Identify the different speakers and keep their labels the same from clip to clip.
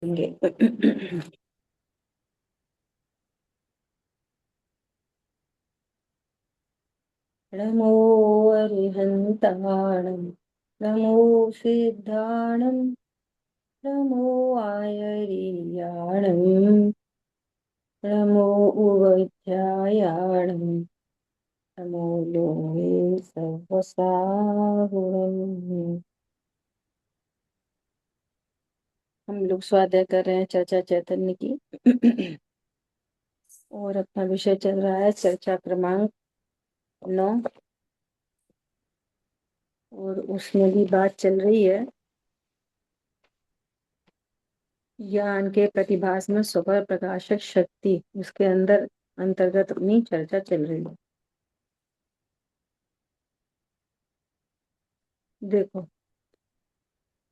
Speaker 1: देंगे। नमो अरिहन्ताणं, नमो सिद्धाणं, नमो आयर्याणं, नमो उवध्यायाणं, नमो लोहे सहस्राहुरम्। हम लोग स्वाध्याय कर रहे हैं चर्चा चैतन्य की। और अपना विषय चल रहा है चर्चा क्रमांक 9। और उसमें भी बात चल रही है ज्ञान के प्रतिभास में स्वपर प्रकाशक शक्ति, उसके अंदर अंतर्गत अपनी चर्चा चल रही है। देखो,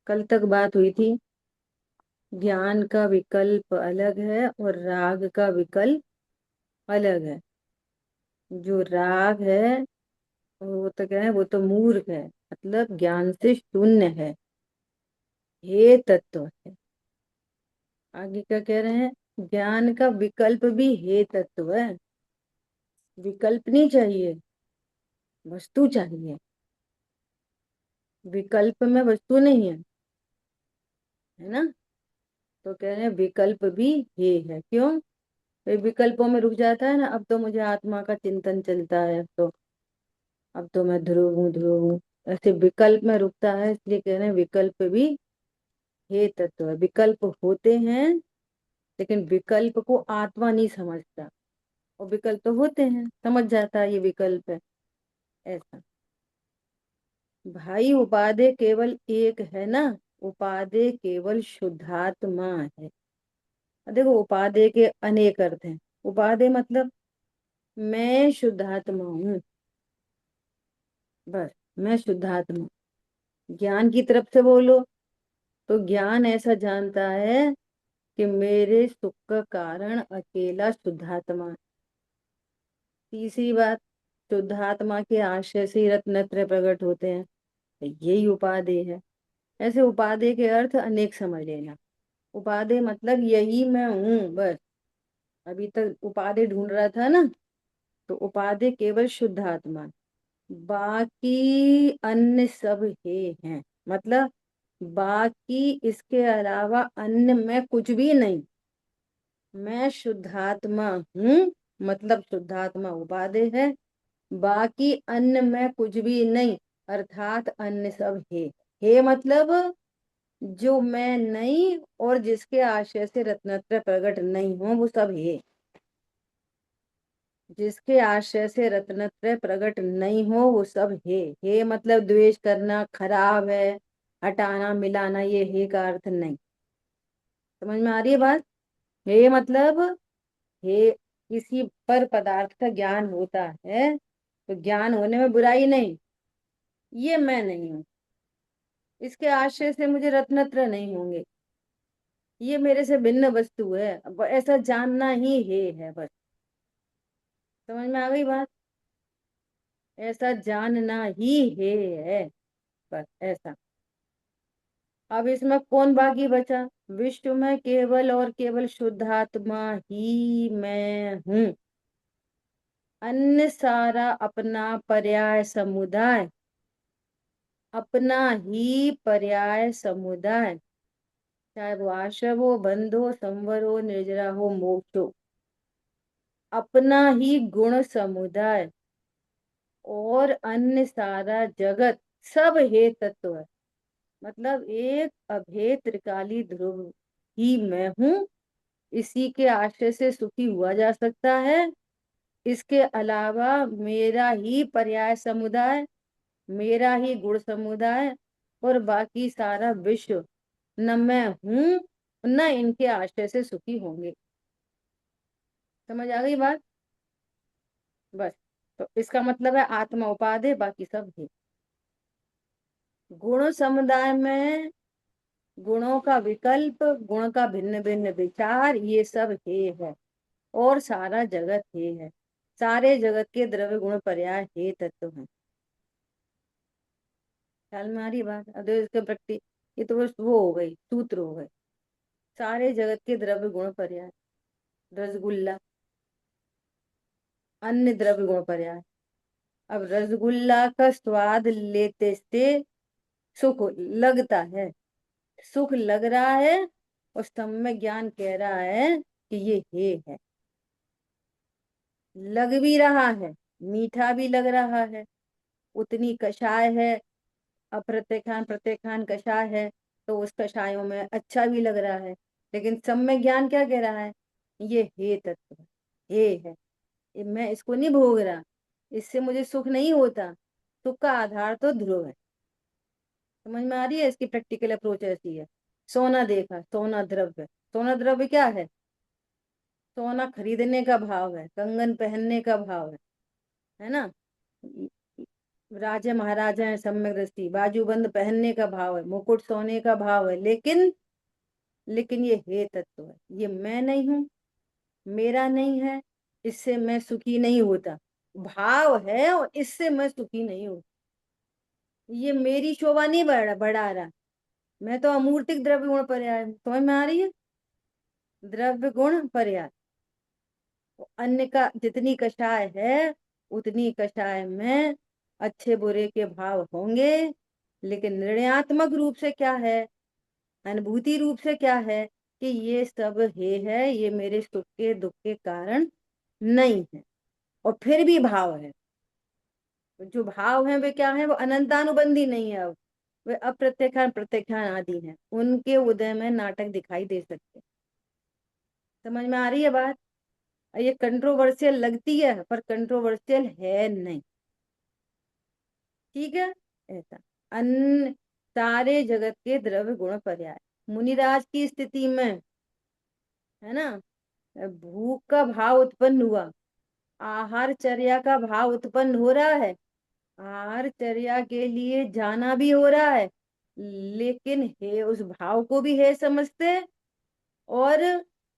Speaker 1: कल तक बात हुई थी ज्ञान का विकल्प अलग है और राग का विकल्प अलग है। जो राग है वो तो क्या है, वो तो मूर्ख है, मतलब ज्ञान से शून्य है, हे तत्व है। आगे क्या कह रहे हैं, ज्ञान का विकल्प भी हे तत्व है। विकल्प नहीं चाहिए, वस्तु चाहिए। विकल्प में वस्तु नहीं है ना। तो कह रहे हैं विकल्प भी हे है। क्यों? ये विकल्पों में रुक जाता है ना, अब तो मुझे आत्मा का चिंतन चलता है, अब तो मैं ध्रुव हूँ ध्रुव हूँ, ऐसे विकल्प में रुकता है। इसलिए कह रहे हैं विकल्प भी हे तत्व है। विकल्प होते हैं लेकिन विकल्प को आत्मा नहीं समझता, और विकल्प तो होते हैं, समझ जाता है ये विकल्प है, ऐसा। भाई उपाधि केवल एक है ना, उपाधि केवल शुद्धात्मा है। देखो, उपाधि के अनेक अर्थ हैं। उपाधि मतलब मैं शुद्धात्मा हूँ, बस, मैं शुद्धात्मा। ज्ञान की तरफ से बोलो तो ज्ञान ऐसा जानता है कि मेरे सुख का कारण अकेला शुद्धात्मा है। तीसरी बात, शुद्धात्मा के आश्रय से ही रत्नत्रय प्रकट होते हैं, तो यही उपाधि है। ऐसे उपाधि के अर्थ अनेक समझ लेना। उपाधि मतलब यही मैं हूँ, बस। अभी तक उपाधि ढूंढ रहा था ना, तो उपाधि केवल शुद्ध आत्मा, बाकी अन्य सब हे हैं। मतलब बाकी इसके अलावा अन्य में कुछ भी नहीं। मैं शुद्धात्मा हूँ, मतलब शुद्धात्मा उपाधि है, बाकी अन्य में कुछ भी नहीं, अर्थात अन्य सब हे मतलब जो मैं नहीं और जिसके आशय से रत्नत्रय प्रकट नहीं हो, वो सब हे। जिसके आश्रय से रत्नत्रय प्रकट नहीं हो वो सब हे मतलब द्वेष करना, खराब है, हटाना, मिलाना, ये हे का अर्थ नहीं। समझ में आ रही है बात? हे मतलब हे, किसी पर पदार्थ का ज्ञान होता है तो ज्ञान होने में बुराई नहीं, ये मैं नहीं हूँ, इसके आश्रय से मुझे रत्नत्रय नहीं होंगे, ये मेरे से भिन्न वस्तु है, अब ऐसा जानना ही हे है, बस। समझ में आ गई बात? ऐसा जानना ही हे है, बस, ऐसा। अब इसमें कौन बाकी बचा? विश्व में केवल और केवल शुद्धात्मा ही मैं हूँ। अन्य सारा अपना पर्याय समुदाय, अपना ही पर्याय समुदाय, चाहे वो आश्रम हो, बंध हो, संवर हो, निर्जरा हो, मोक्ष हो, अपना ही गुण समुदाय और अन्य सारा जगत सब हे तत्व है। मतलब एक अभेद त्रिकाली ध्रुव ही मैं हूँ। इसी के आश्रय से सुखी हुआ जा सकता है। इसके अलावा मेरा ही पर्याय समुदाय, मेरा ही गुण समुदाय और बाकी सारा विश्व न मैं हूँ न इनके आश्रय से सुखी होंगे। समझ आ गई बात? बस। तो इसका मतलब है आत्मा उपाधि, बाकी सब है। गुण समुदाय में गुणों का विकल्प, गुण का भिन्न भिन्न विचार, ये सब है। और सारा जगत हे है। सारे जगत के द्रव्य गुण पर्याय हे तत्व है। ख्याल में आ रही बात? अब देखो इसके प्रति, ये तो बस वो हो गई, सूत्र हो गए। सारे जगत के द्रव्य गुण पर्याय। रसगुल्ला, अन्य द्रव्य गुण पर्याय। अब रसगुल्ला का स्वाद लेते से सुख लगता है, सुख लग रहा है, और सम्यक ज्ञान कह रहा है कि ये हे है। लग भी रहा है, मीठा भी लग रहा है, उतनी कषाय है, अप्रत्यखान प्रत्यखान कषाय है, तो उस कषायों में अच्छा भी लग रहा है। लेकिन सम्यक ज्ञान क्या कह रहा है? ये हे तत्व है, हे है, ये मैं इसको नहीं भोग रहा, इससे मुझे सुख नहीं होता। सुख का आधार तो ध्रुव है। समझ में आ रही है? इसकी प्रैक्टिकल अप्रोच ऐसी है। सोना देखा, सोना द्रव्य, सोना द्रव्य क्या है? सोना खरीदने का भाव है, कंगन पहनने का भाव है ना? राजा महाराजा है, सम्यक दृष्टि, बाजूबंद पहनने का भाव है, मुकुट सोने का भाव है, लेकिन ये हे तत्व है, ये मैं नहीं हूं, मेरा नहीं है, इससे मैं सुखी नहीं होता। भाव है और इससे मैं सुखी नहीं हूं। ये मेरी शोभा नहीं बढ़ा रहा। मैं तो अमूर्तिक द्रव्य गुण पर्याय हूं। समझ में आ रही है? द्रव्य गुण पर्याय। अन्य का जितनी कषाय है, उतनी कषाय में अच्छे बुरे के भाव होंगे, लेकिन निर्णयात्मक रूप से क्या है, अनुभूति रूप से क्या है, कि ये सब हे है, ये मेरे सुख के दुख के कारण नहीं है। और फिर भी भाव है। जो भाव है वे क्या है? वो अनंतानुबंधी नहीं है। अब वे अप्रत्यक्षान प्रत्यक्षान आदि हैं, उनके उदय में नाटक दिखाई दे सकते। समझ में आ रही है बात? ये कंट्रोवर्शियल लगती है, पर कंट्रोवर्शियल है नहीं। ठीक है? ऐसा अन्य सारे जगत के द्रव्य गुण पर्याय। मुनिराज की स्थिति में, है ना, भूख का भाव उत्पन्न हुआ, आहार चर्या का भाव उत्पन्न हो रहा है, आहार चर्या के लिए जाना भी हो रहा है, लेकिन हे उस भाव को भी हे समझते, और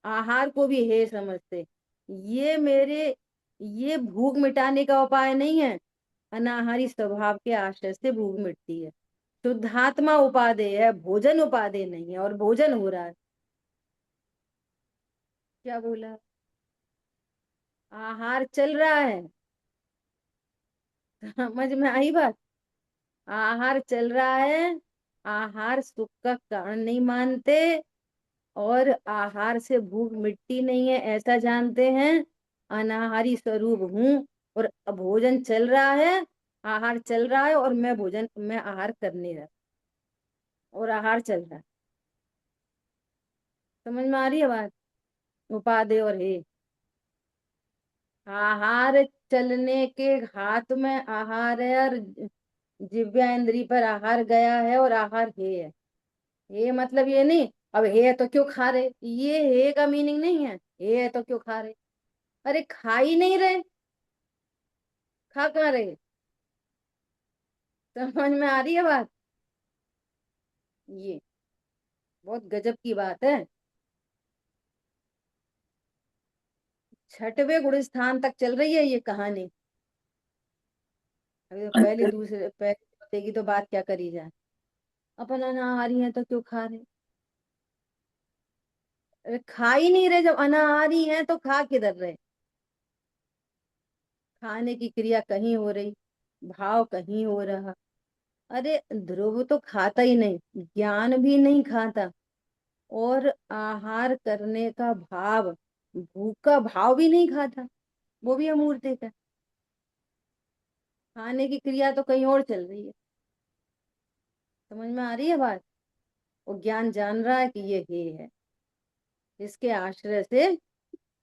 Speaker 1: आहार को भी हे समझते। ये मेरे ये भूख मिटाने का उपाय नहीं है। अनाहारी स्वभाव के आश्रय से भूख मिटती है। शुद्धात्मा उपादेय है, भोजन उपादेय नहीं है, और भोजन हो रहा है। क्या बोला? आहार चल रहा है। समझ में आई बात? आहार चल रहा है, आहार सुख का कारण नहीं मानते, और आहार से भूख मिटती नहीं है ऐसा जानते हैं। अनाहारी स्वरूप हूँ, और भोजन चल रहा है, आहार चल रहा है, और मैं आहार करने रहा, और आहार चल रहा है। समझ में आ रही है बात? उपादेय और हे। आहार चलने के हाथ में आहार है, और जिव्या इंद्री पर आहार गया है, और आहार हे है। हे मतलब ये नहीं, अब हे है तो क्यों खा रहे, ये हे का मीनिंग नहीं है। हे है तो क्यों खा रहे? अरे खा ही नहीं रहे, खा कहाँ रहे? समझ में आ रही है बात? ये बहुत गजब की बात है। छठवें गुण स्थान तक चल रही है ये कहानी। अभी तो पहले दूसरे पहले की तो बात क्या करी जाए। अपन अनाहारी है तो क्यों खा रहे? अरे खा ही नहीं रहे, जब अनाहारी है तो खा किधर रहे? खाने की क्रिया कहीं हो रही, भाव कहीं हो रहा। अरे ध्रुव तो खाता ही नहीं, ज्ञान भी नहीं खाता, और आहार करने का भाव, भूख का भाव भी नहीं खाता, वो भी अमूर्त है। खाने की क्रिया तो कहीं और चल रही है। समझ में आ रही है बात? वो ज्ञान जान रहा है कि ये हे है, इसके आश्रय से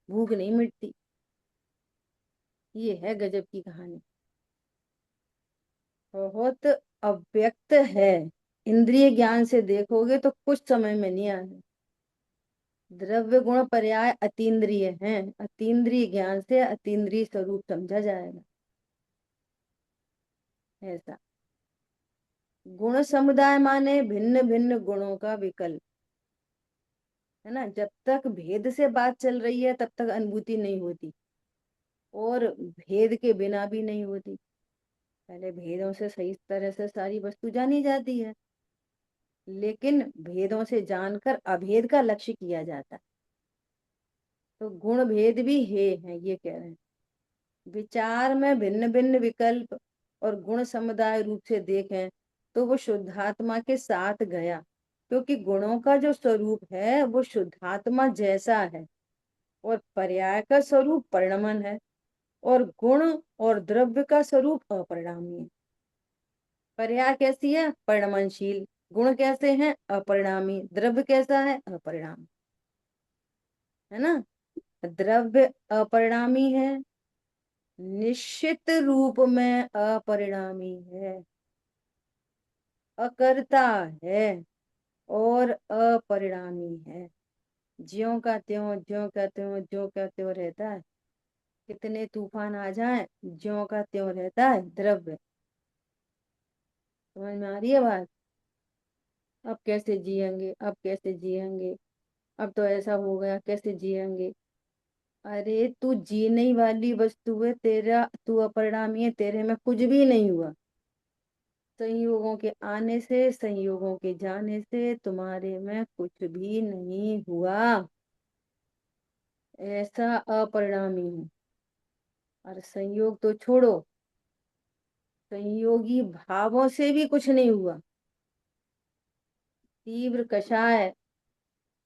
Speaker 1: भूख नहीं मिटती। ये है गजब की कहानी। बहुत अव्यक्त है। इंद्रिय ज्ञान से देखोगे तो कुछ समय में नहीं आने। द्रव्य गुण पर्याय अतीन्द्रिय हैं, अतीन्द्रिय ज्ञान से अतीन्द्रिय स्वरूप समझा जाएगा। ऐसा गुण समुदाय माने भिन्न भिन्न गुणों का विकल्प, है ना? जब तक भेद से बात चल रही है तब तक अनुभूति नहीं होती, और भेद के बिना भी नहीं होती। पहले भेदों से सही तरह से सारी वस्तु जानी जाती है। लेकिन भेदों से जानकर अभेद का लक्ष्य किया जाता है। तो गुण भेद भी हे है, ये कह रहे हैं। विचार में भिन्न भिन्न विकल्प और गुण समुदाय रूप से देखें तो वो शुद्धात्मा के साथ गया, क्योंकि गुणों का जो स्वरूप है वो शुद्धात्मा जैसा है, और पर्याय का स्वरूप परिणमन है, और गुण और द्रव्य का स्वरूप अपरिणामी है। पर्याय कैसी है? परिणमनशील। गुण कैसे हैं? अपरिणामी। द्रव्य कैसा है? अपरिणामी। है ना? द्रव्य अपरिणामी है, निश्चित रूप में अपरिणामी है, अकर्ता है और अपरिणामी है। ज्यों का त्यों, ज्यों का त्यों, ज्यों का त्यों रहता है। कितने तूफान आ जाए, ज्यों का त्यों रहता है द्रव्य। समझ में आ रही है बात? अब कैसे जिएंगे, अब कैसे जिएंगे, अब तो ऐसा हो गया, कैसे जिएंगे? अरे तू जीने वाली वस्तु है, तेरा तू अपरिणामी है, तेरे में कुछ भी नहीं हुआ। संयोगों के आने से, संयोगों के जाने से तुम्हारे में कुछ भी नहीं हुआ। ऐसा अपरिणामी है। और संयोग तो छोड़ो, संयोगी भावों से भी कुछ नहीं हुआ। तीव्र कषाय,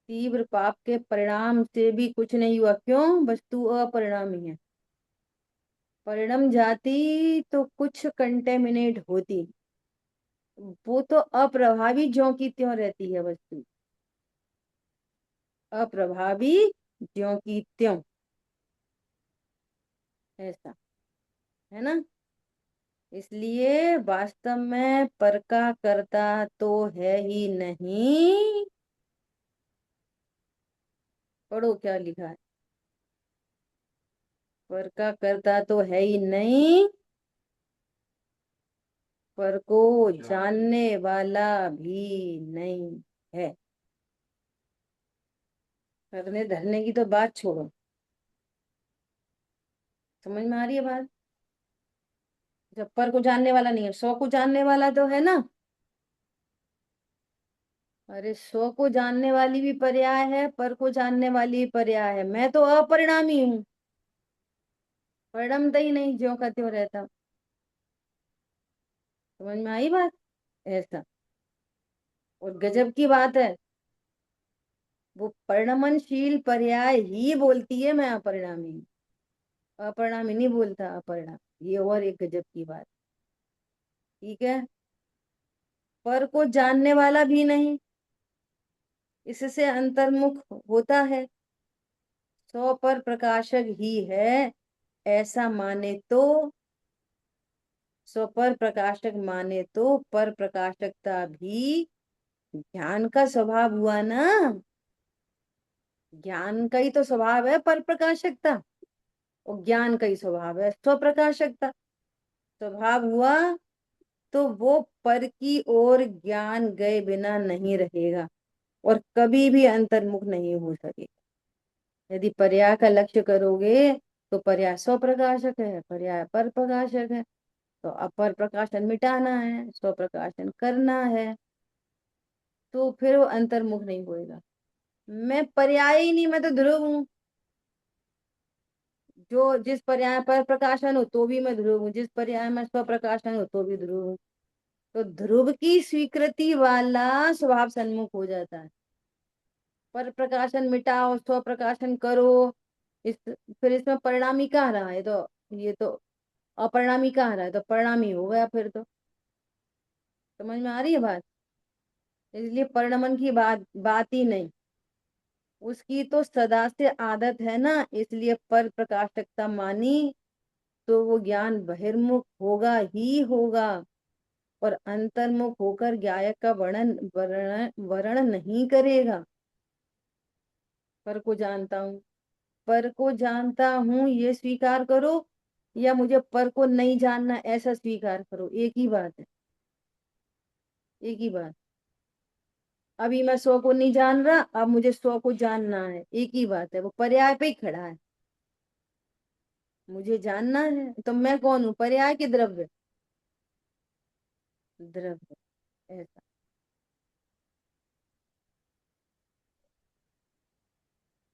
Speaker 1: तीव्र पाप के परिणाम से भी कुछ नहीं हुआ। क्यों? वस्तु अपरिणामी है। परिणम जाती तो कुछ कंटेमिनेट होती, वो तो अप्रभावी ज्यों की त्यों रहती है वस्तु। अप्रभावी ज्यों की त्यों, ऐसा है ना? इसलिए वास्तव में पर का कर्ता तो है ही नहीं। पढ़ो क्या लिखा है। पर का कर्ता तो है ही नहीं, पर को जानने वाला भी नहीं है। करने धरने की तो बात छोड़ो। समझ में आ रही है बात? जब पर को जानने वाला नहीं है, सौ को जानने वाला तो है ना। अरे सौ को जानने वाली भी पर्याय है, पर को जानने वाली भी पर्याय है। मैं तो अपरिणामी हूँ, परिणमता ही नहीं, ज्यों का त्यों रहता। समझ में आई बात? ऐसा। और गजब की बात है, वो परिणमनशील पर्याय ही बोलती है मैं अपरिणामी हूँ, अपरिणामी नहीं बोलता अपरिणाम। ये और एक गजब की बात। ठीक है। पर को जानने वाला भी नहीं, इससे अंतर्मुख होता है। सौ पर प्रकाशक ही है, ऐसा माने तो, सौ पर प्रकाशक माने तो पर प्रकाशकता भी ज्ञान का स्वभाव हुआ ना। ज्ञान का ही तो स्वभाव है पर प्रकाशकता, और ज्ञान का ही स्वभाव है स्वप्रकाशकता। स्वभाव हुआ तो वो पर की ओर ज्ञान गए बिना नहीं रहेगा, और कभी भी अंतर्मुख नहीं हो सकेगा। यदि पर्याय का लक्ष्य करोगे तो पर्याय स्वप्रकाशक है, पर्याय पर प्रकाशक है। तो अपर प्रकाशन मिटाना है, स्वप्रकाशन करना है, तो फिर वो अंतर्मुख नहीं होएगा। मैं पर्याय ही नहीं, मैं तो ध्रुव हूँ। जो जिस पर्याय पर प्रकाशन हो तो भी मैं ध्रुव हूँ, जिस पर्याय में स्वप्रकाशन हो तो भी ध्रुव हूँ। तो ध्रुव की स्वीकृति वाला स्वभाव सन्मुख हो जाता है। पर प्रकाशन मिटाओ, स्व प्रकाशन करो, इस फिर इसमें परिणामी कहाँ रहा है? तो ये तो अपरिणामी कहाँ रहा है? तो परिणामी हो गया फिर तो। समझ में आ रही है बात? इसलिए परिणमन की बात ही नहीं। उसकी तो सदा से आदत है ना, इसलिए पर प्रकाशकता मानी तो वो ज्ञान बहिर्मुख होगा ही होगा, और अंतर्मुख होकर गायक का वर्णन वर्ण वर्ण नहीं करेगा। पर को जानता हूँ, पर को जानता हूँ ये स्वीकार करो, या मुझे पर को नहीं जानना ऐसा स्वीकार करो, एक ही बात है। एक ही बात। अभी मैं सौ को नहीं जान रहा, अब मुझे सौ को जानना है, एक ही बात है। वो पर्याय पे ही खड़ा है। मुझे जानना है तो मैं कौन हूँ? पर्याय के द्रव्य? द्रव्य। ऐसा।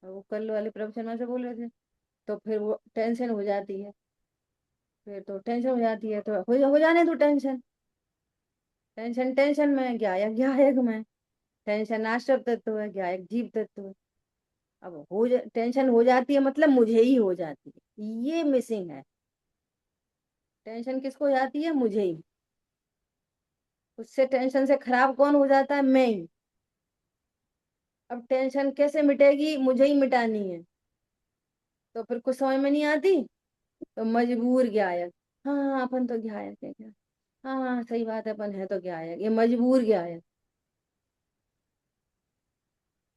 Speaker 1: और वो कल वाले प्रवचन में से बोल रहे थे, तो फिर वो टेंशन हो जाती है। फिर तो टेंशन हो जाती है, तो हो जाने दो टेंशन। टेंशन टेंशन में, ज्ञायक ज्ञायक में। टेंशन आश्रव तत्व है, ज्ञायक जीव तत्व है। अब टेंशन हो जाती है मतलब मुझे ही हो जाती है, ये मिसिंग है। टेंशन किसको हो जाती है? मुझे ही। उससे टेंशन से खराब कौन हो जाता है? मैं ही। अब टेंशन कैसे मिटेगी? मुझे ही मिटानी है। तो फिर कुछ समझ में नहीं आती, तो मजबूर गायक। हाँ हाँ, अपन तो गायक है क्या? हाँ हाँ सही बात है, अपन है तो गायक, ये मजबूर गायक।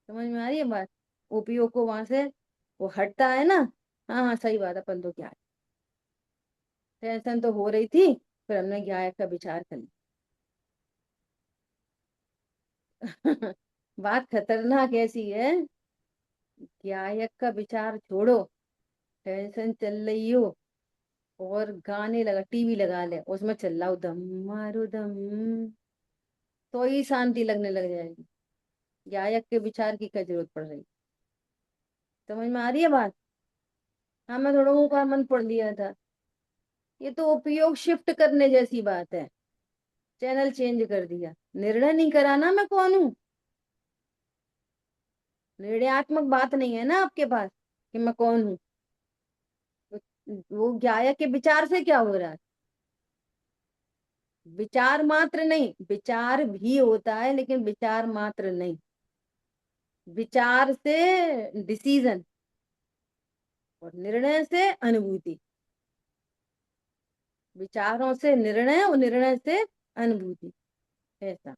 Speaker 1: समझ में आ रही है बात? ओपीओ को वहां से वो हटता है ना। हाँ हाँ सही बात है, अपन तो गायक। टेंशन तो हो रही थी, फिर हमने गायक का विचार कर लिया। बात खतरनाक ऐसी है, गायक का विचार छोड़ो। टेंशन चल रही हो और गाने लगा, टीवी लगा ले, उसमें चल रहा हो दम मारो दम, तो ही शांति लगने लग जाएगी। गायक के विचार की क्या जरूरत पड़ रही? समझ में आ रही है बात? हाँ, मैं थोड़ा का मन पढ़ लिया था। ये तो उपयोग शिफ्ट करने जैसी बात है। चैनल चेंज कर दिया, निर्णय नहीं कराना मैं कौन हूँ। निर्णयात्मक बात नहीं है ना आपके पास कि मैं कौन हूँ। वो गायक के विचार से क्या हो रहा है? विचार मात्र नहीं, विचार भी होता है लेकिन विचार मात्र नहीं। विचार से डिसीजन, और निर्णय से अनुभूति। विचारों से निर्णय और निर्णय से अनुभूति, ऐसा।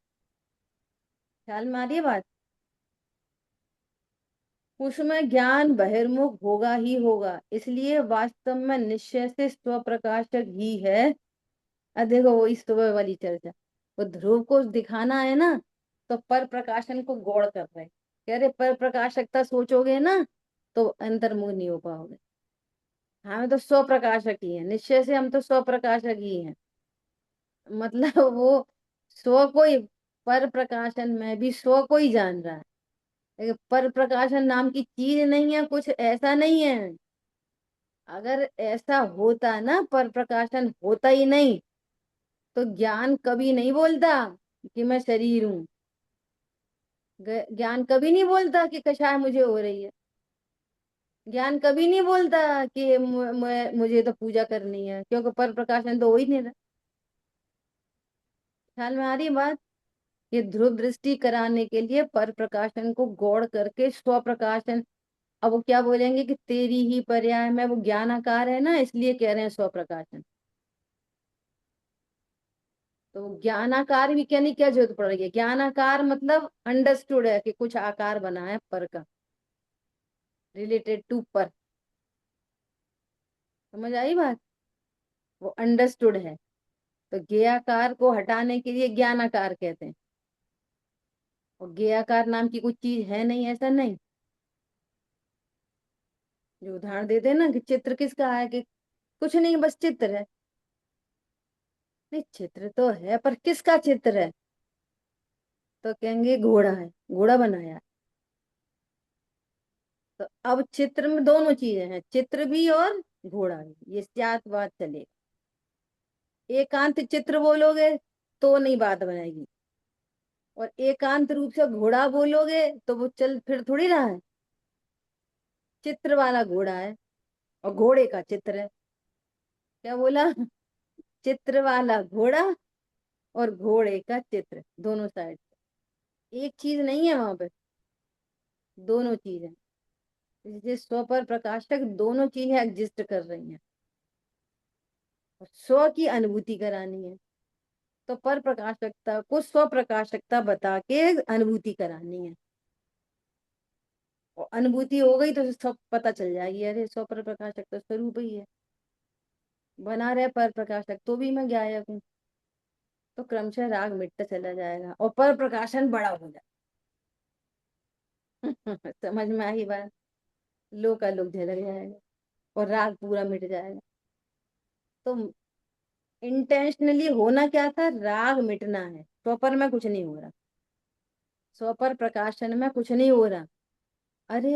Speaker 1: ख्याल में आ रही है बात? उसमें ज्ञान बहिर्मुख होगा ही होगा, इसलिए वास्तव में निश्चय से स्वप्रकाशक ही है। देखो वो इस सुबह वाली चर्चा, वो ध्रुव को दिखाना है ना, तो पर प्रकाशन को गौड़ कर रहे हैं। कह रहे पर प्रकाशकता सोचोगे ना, तो अंतर्मुख नहीं हो पाओगे। हमें तो स्वप्रकाशक ही है, निश्चय से हम तो स्वप्रकाशक ही हैं। मतलब वो स्व को ही, पर प्रकाशन में भी स्व को ही जान रहा है। लेकिन पर प्रकाशन नाम की चीज नहीं है, कुछ ऐसा नहीं है। अगर ऐसा होता ना, पर प्रकाशन होता ही नहीं, तो ज्ञान कभी नहीं बोलता कि मैं शरीर हूँ। ज्ञान कभी नहीं बोलता कि कषाय मुझे हो रही है। ज्ञान कभी नहीं बोलता कि मुझे तो पूजा करनी है, क्योंकि पर प्रकाशन तो हो ही नहीं रहा। ख्याल में आ रही बात? ये ध्रुव दृष्टि कराने के लिए पर प्रकाशन को गौड़ करके स्व प्रकाशन। अब वो क्या बोलेंगे कि तेरी ही पर्याय में, वो ज्ञानाकार है ना, इसलिए कह रहे हैं स्व प्रकाशन। तो ज्ञानाकार भी कहने की क्या जरूरत पड़ रही है? ज्ञानाकार मतलब अंडरस्टूड है कि कुछ आकार बना है पर का, रिलेटेड टू पर। समझ आई बात? वो अंडरस्टूड है। तो ज्ञाकार को हटाने के लिए ज्ञानाकार कहते हैं। और ज्ञाकार नाम की कुछ चीज है नहीं, ऐसा नहीं। जो उदाहरण देते हैं ना कि चित्र किसका है, कि कुछ नहीं बस चित्र है। नहीं, चित्र तो है पर किसका चित्र है? तो कहेंगे घोड़ा है, घोड़ा बनाया है। तो अब चित्र में दोनों चीजें हैं, चित्र भी और घोड़ा भी, ये सात बात चले। एकांत चित्र बोलोगे तो नहीं बात बनेगी, और एकांत रूप से घोड़ा बोलोगे तो वो चल फिर थोड़ी रहा है। चित्र वाला घोड़ा है और घोड़े का चित्र है। क्या बोला? चित्र वाला घोड़ा और घोड़े का चित्र, दोनों साइड। एक चीज नहीं है वहां पे, दोनों चीज है। इसलिए स्व पर प्रकाशक दोनों चीजें एग्जिस्ट कर रही हैं, और स्व की अनुभूति करानी है। तो पर प्रकाशकता को स्व प्रकाशकता बता के अनुभूति करानी है। और अनुभूति हो गई तो सब पता चल जाएगी, अरे स्व पर प्रकाशक तो स्वरूप ही है। बना रहे पर प्रकाशक तो भी मैं गायक हूँ। तो क्रमशः राग मिटता चला जाएगा और पर प्रकाशन बड़ा हो जाए। समझ में आई बात? लो का लोग झलक जाएगा और राग पूरा मिट जाएगा। तो इंटेंशनली होना क्या था? राग मिटना है, स्वपर में कुछ नहीं हो रहा। स्वपर प्रकाशन में कुछ नहीं हो रहा। अरे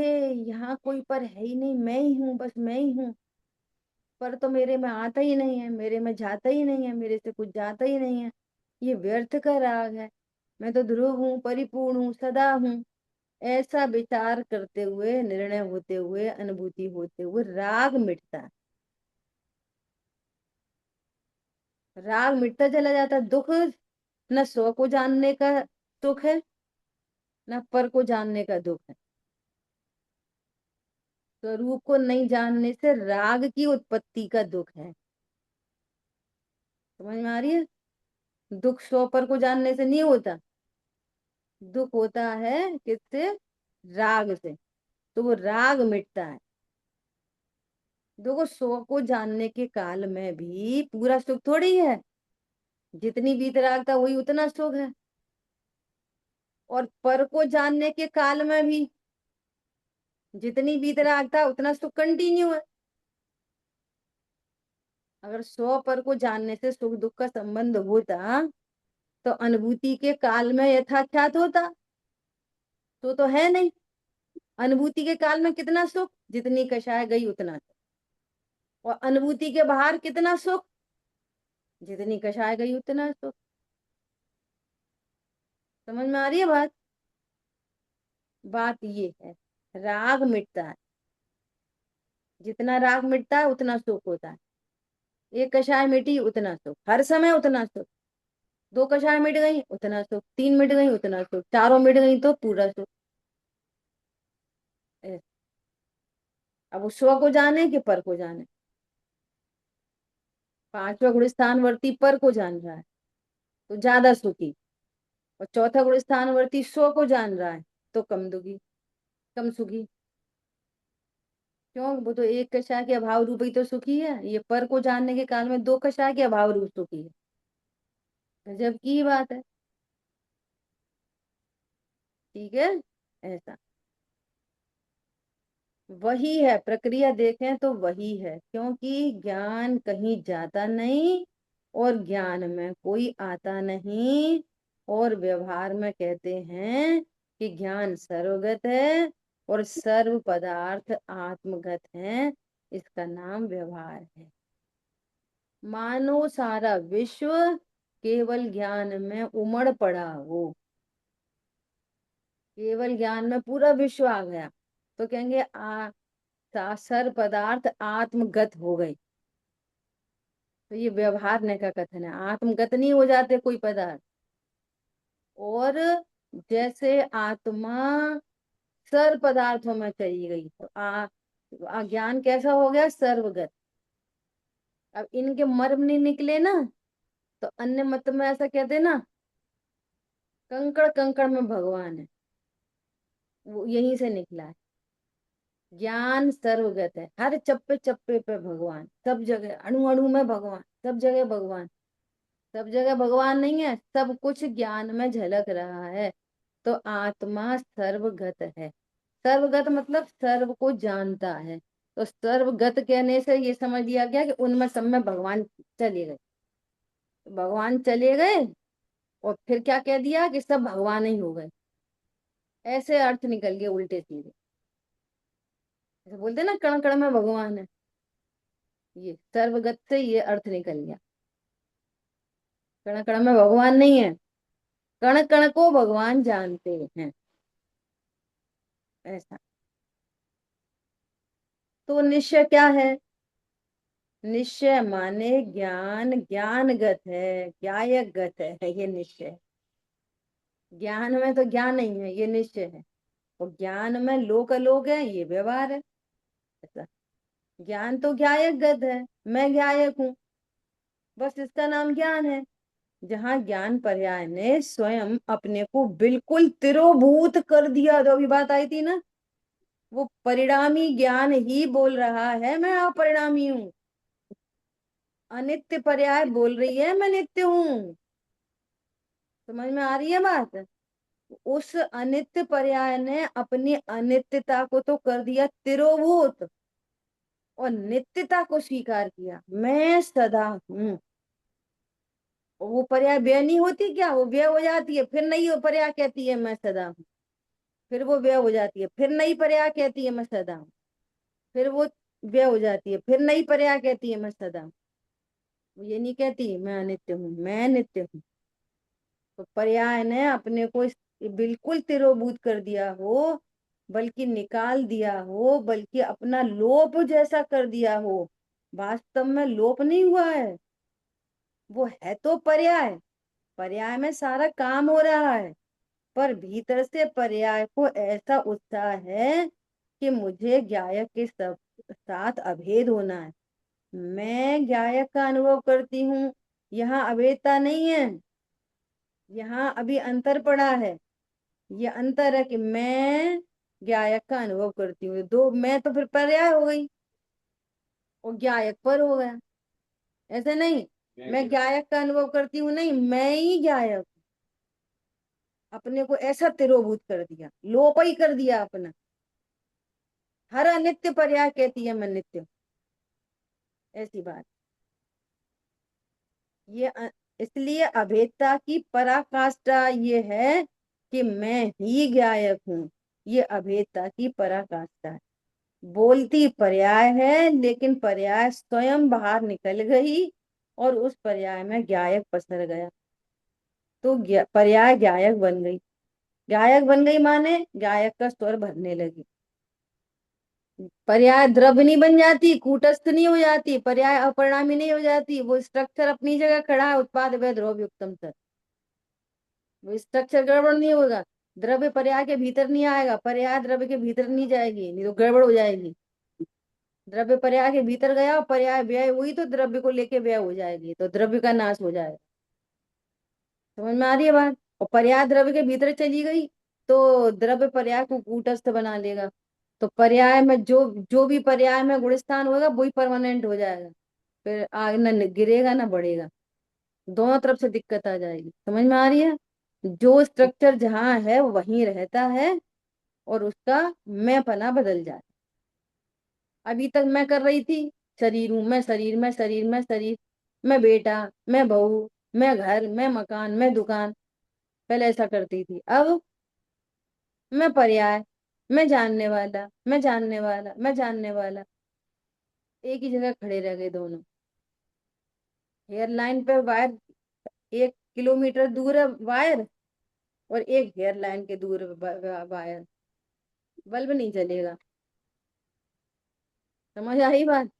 Speaker 1: यहाँ कोई पर है ही नहीं, मैं ही हूँ, बस मैं ही हूँ। पर तो मेरे में आता ही नहीं है, मेरे में जाता ही नहीं है, मेरे से कुछ जाता ही नहीं है। ये व्यर्थ का राग है। मैं तो ध्रुव हूँ, परिपूर्ण हूँ, सदा हूँ। ऐसा विचार करते हुए, निर्णय होते हुए, अनुभूति होते हुए राग मिटता है। राग मिटता चला जाता है। दुख न स्व को जानने का सुख है, न पर को जानने का दुख है। स्वरूप को नहीं जानने से राग की उत्पत्ति का दुख है। समझ में आ रही है? दुख स्व पर को जानने से नहीं होता। दुख होता है किससे? राग से। तो वो राग मिटता है। देखो, स्व को जानने के काल में भी पूरा सुख थोड़ी है। जितनी वीतरागता वही उतना सुख है। और पर को जानने के काल में भी जितनी वीतरागता उतना सुख कंटिन्यू है। अगर स्व पर को जानने से सुख दुख का संबंध होता तो अनुभूति के काल में यथाख्यात होता। तो है नहीं। अनुभूति के काल में कितना सुख? जितनी कषाय गई उतना सुख। और अनुभूति के बाहर कितना सुख? जितनी कषाय गई उतना सुख। समझ में आ रही है बात? बात ये है, राग मिटता है। जितना राग मिटता है उतना सुख होता है। एक कषाय मिटी उतना सुख, हर समय उतना सुख। दो कषाय मिट गई उतना सुख, तीन मिट गई उतना सुख, चारों मिट गई तो पूरा सुख। ऐसे। अब वो स्व को जाने कि पर को जाने? पांचवा गुण स्थानवर्ती पर को जान रहा है तो ज्यादा सुखी। और चौथा गुण स्थानवर्ती स्व को जान रहा है तो कम दुखी, कम सुखी। क्यों? वो तो एक कषाय के अभाव रूप ही तो सुखी है। ये पर को जानने के काल में दो कषाय के अभाव रूप सुखी है। गजब की बात है। ठीक है। ऐसा वही है, प्रक्रिया देखें तो वही है, क्योंकि ज्ञान कहीं जाता नहीं और ज्ञान में कोई आता नहीं। और व्यवहार में कहते हैं कि ज्ञान सर्वगत है और सर्व पदार्थ आत्मगत है। इसका नाम व्यवहार है। मानो सारा विश्व केवल ज्ञान में उमड़ पड़ा हो। केवल ज्ञान में पूरा विश्व आ गया तो कहेंगे सर पदार्थ आत्मगत हो गए। तो ये व्यवहार ने का कथन है, आत्मगत नहीं हो जाते कोई पदार्थ। और जैसे आत्मा सर पदार्थों में चली गई तो ज्ञान कैसा हो गया? सर्वगत। अब इनके मर्म नहीं निकले ना, तो अन्य मत में ऐसा कहते ना, कंकड़ कंकड़ में भगवान है। वो यहीं से निकला है। ज्ञान सर्वगत है, हर चप्पे चप्पे पे भगवान, सब जगह अणु अणु में भगवान, सब जगह भगवान। सब जगह भगवान नहीं है, सब कुछ ज्ञान में झलक रहा है। तो आत्मा सर्वगत है। सर्वगत मतलब सर्व को जानता है। तो सर्वगत कहने से ये समझ लिया गया कि उनमें सब में भगवान चले गए। भगवान चले गए और फिर क्या कह दिया कि सब भगवान ही हो गए। ऐसे अर्थ निकल गए उल्टे सीधे। जैसे बोलते ना कण कण में भगवान है, ये सर्वगत से ये अर्थ निकल गया। कण कण में भगवान नहीं है, कण कण को भगवान जानते हैं। ऐसा। तो निश्चय क्या है? निश्चय माने ज्ञान, ज्ञानगत है, ज्ञायकगत है ये निश्चय। ज्ञान में तो ज्ञान नहीं है, ये निश्चय है। और ज्ञान में लोक अलोक है, ये व्यवहार है। ऐसा। ज्ञान तो ज्ञायकगत है, मैं ज्ञायक हूँ, बस इसका नाम ज्ञान है। जहाँ ज्ञान पर्याय ने स्वयं अपने को बिल्कुल तिरोभूत कर दिया, तो अभी बात आई थी ना, वो परिणामी ज्ञान ही बोल रहा है मैं अपरिणामी हूँ। अनित्य पर्याय बोल रही है मैं नित्य हूँ। समझ में आ रही है बात? उस अनित्य पर्याय ने अपनी अनित्यता को तो कर दिया तिरोभूत और नित्यता को स्वीकार किया, मैं सदा हूँ। वो पर्याय व्यय नहीं होती क्या? वो व्यय हो जाती है, फिर नहीं वो पर्याय कहती है मैं सदा हूँ। फिर वो व्यय हो जाती है, फिर नई पर्याय कहती है मैं सदा हूँ। फिर वो व्यय हो जाती है, फिर नई पर्याय कहती है मैं सदा हूँ। वो ये नहीं कहती मैं अनित्य हूँ, मैं नित्य हूँ। तो पर्याय ने अपने को बिल्कुल तिरोभूत कर दिया हो, बल्कि निकाल दिया हो, बल्कि अपना लोप जैसा कर दिया हो। वास्तव में लोप नहीं हुआ है, वो है तो पर्याय। पर्याय में सारा काम हो रहा है, पर भीतर से पर्याय को ऐसा उत्साह है कि मुझे गायक के साथ अभेद होना है। मैं गायक का अनुभव करती हूँ, यहाँ अभेदता नहीं है, यहाँ अभी अंतर पड़ा है। ये अंतर है कि मैं गायक का अनुभव करती हूँ, दो मैं तो फिर पर्याय हो गई और गायक पर हो गया। ऐसे नहीं, मैं गायक का अनुभव करती हूँ, नहीं मैं ही गायक। अपने को ऐसा तिरोभूत कर दिया, लोप ही कर दिया अपना। हर अनित्य पर्याय कहती है मैं नित्य हूँ। ऐसी बात ये इसलिए अभेदता की पराकाष्ठा ये है कि मैं ही गायक हूँ। ये अभेदता की पराकाष्ठा है। बोलती पर्याय है, लेकिन पर्याय स्वयं बाहर निकल गई और उस पर्याय में गायक पसर गया। तो पर्याय गायक बन गई। गायक बन गई माने गायक का स्वर भरने लगी। पर्याय द्रव्य नहीं बन जाती, कूटस्थ नहीं हो जाती, पर्याय अपरिणामी नहीं हो जाती। वो स्ट्रक्चर अपनी जगह खड़ा है, उत्पाद व द्रव्य युक्तम सर। वो स्ट्रक्चर गड़बड़ नहीं होगा। द्रव्य पर्याय के भीतर नहीं आएगा, पर्याय द्रव्य के भीतर नहीं जाएगी, नहीं तो गड़बड़ हो जाएगी। द्रव्य पर्याय के भीतर गया और पर्याय व्यय हुई तो द्रव्य को लेके व्यय हो जाएगी, तो द्रव्य का नाश हो जाएगा। समझ में आ रही है बात? और पर्याय द्रव्य के भीतर चली गई तो द्रव्य पर्याय को कूटस्थ बना लेगा। तो पर्याय में जो जो भी पर्याय में गुण स्थान होगा वही परमानेंट हो जाएगा। फिर आगे न गिरेगा ना बढ़ेगा, दोनों तरफ से दिक्कत आ जाएगी। समझ में आ रही है? जो स्ट्रक्चर जहाँ है वहीं रहता है और उसका मैं पना बदल जाए। अभी तक मैं कर रही थी, शरीर हूं मैं, शरीर में शरीर में शरीर, मैं बेटा, मैं बहू, मैं घर, मैं मकान, मैं दुकान। पहले ऐसा करती थी। अब मैं पर्याय, मैं जानने वाला, मैं जानने वाला, मैं जानने वाला, एक ही जगह खड़े रह गए दोनों। हेयर लाइन पे वायर 1 किलोमीटर दूर है वायर, और एक हेयर लाइन के दूर वायर, बल्ब नहीं जलेगा। समझ आई बात?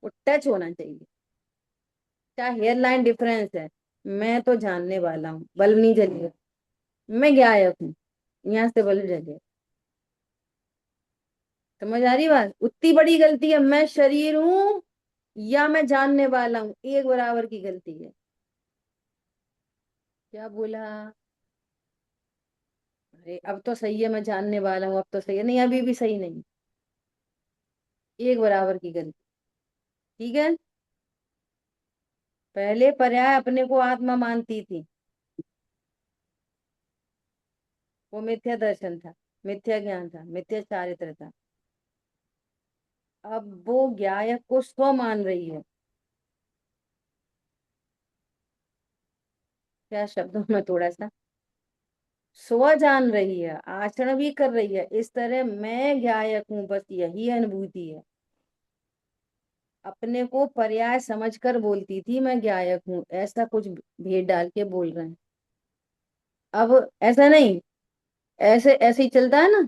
Speaker 1: वो टच होना चाहिए। क्या हेयर लाइन डिफरेंस है? मैं तो जानने वाला हूँ, बल्ब नहीं जलेगा। मैं गायक हूँ, यहाँ से बल्ब जलेगा। समझ आ रही बात? उतनी बड़ी गलती है, मैं शरीर हूँ या मैं जानने वाला हूँ, एक बराबर की गलती है। क्या बोला? अरे अब तो सही है, मैं जानने वाला हूँ, अब तो सही है। नहीं, अभी भी सही नहीं, एक बराबर की गलती। ठीक है। पहले पर्याय अपने को आत्मा मानती थी, वो मिथ्या दर्शन था, मिथ्या ज्ञान था, मिथ्या चारित्र था। अब वो गायक को स्व मान रही है। क्या शब्दों में थोड़ा सा स्व जान रही है, आचरण भी कर रही है इस तरह, मैं गायक हूँ, बस यही अनुभूति है। अपने को पर्याय समझकर बोलती थी मैं गायक हूँ, ऐसा कुछ भेद डाल के बोल रहे हैं। अब ऐसा नहीं, ऐसे ऐसे ही चलता है ना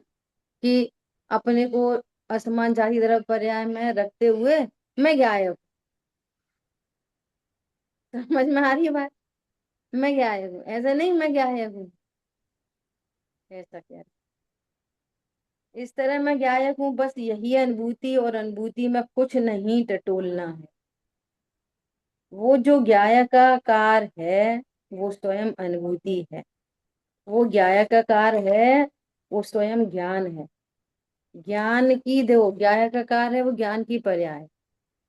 Speaker 1: कि अपने को असमान जाति तरफ पर्याय में रखते हुए मैं गायक हूँ। समझ में आ रही है बात? मैं गायक हूँ, ऐसा नहीं मैं गायक हूँ, ऐसा क्या? इस तरह मैं गायक हूँ, बस यही अनुभूति, और अनुभूति में कुछ नहीं टटोलना है। वो जो गायकाकार है वो स्वयं अनुभूति है। वो गायकाकार है, वो स्वयं ज्ञान है। ज्ञान की देखो गायकाकार है, वो ज्ञान की पर्याय।